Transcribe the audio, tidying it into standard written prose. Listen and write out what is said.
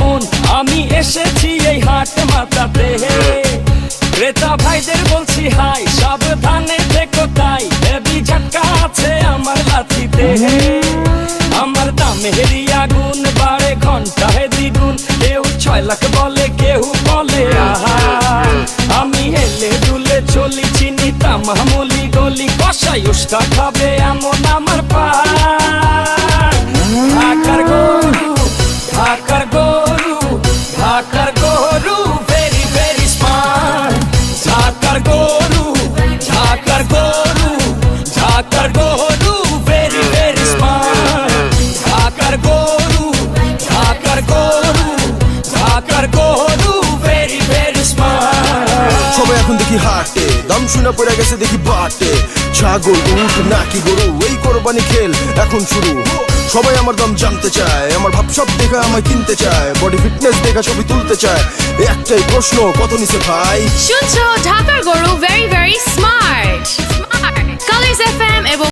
মন, আমি এসেছি এই হাট মাতাতে। ক্রেতা ভাইদের বলছি হাই, সাবধানে থেকো তাই, হেভি ঝটকা আছে আমার লাঠিতে। আমার দামেরই আগুন বাড়ে ঘন্টায় দ্বিগুণ, কেউ 6 লাখ বলে, কেউ বলে আহা। আমি হেলে দুলে চলি, চিনি তামামুলি গলি, কষাই উষ্টা খাবে এমন আমার পা। ঢাকার গরু, ঢাকার গরু, ঢাকার গরু, ভেরি ভেরি স্মার্ট। ঢাকার গরু, ঢাকার গরু, ঢাকার গরু, ভেরি ভেরি স্মার্ট। ঢাকার গরু, ঢাকার গরু, ঢাকার গরু, ভেরি ভেরি স্মার্ট। সবাই এখন দেখি হাটে, দাম শুনে পড়ে গেছে দেখি বাটে। ছাগল, উট নাকি গরু, এই কোরবানি খেল এখন শুরু। সবাই আমার দাম জানতে চায়, আমার ভাব সব দেখা আমায় কিনতে চায়, বডি ফিটনেস দেখা ছবি তুলতে চায়। একটাই প্রশ্ন, কত নিছে ভাই? শুনছো ঢাকার গরু very very smart. Colours FM এবং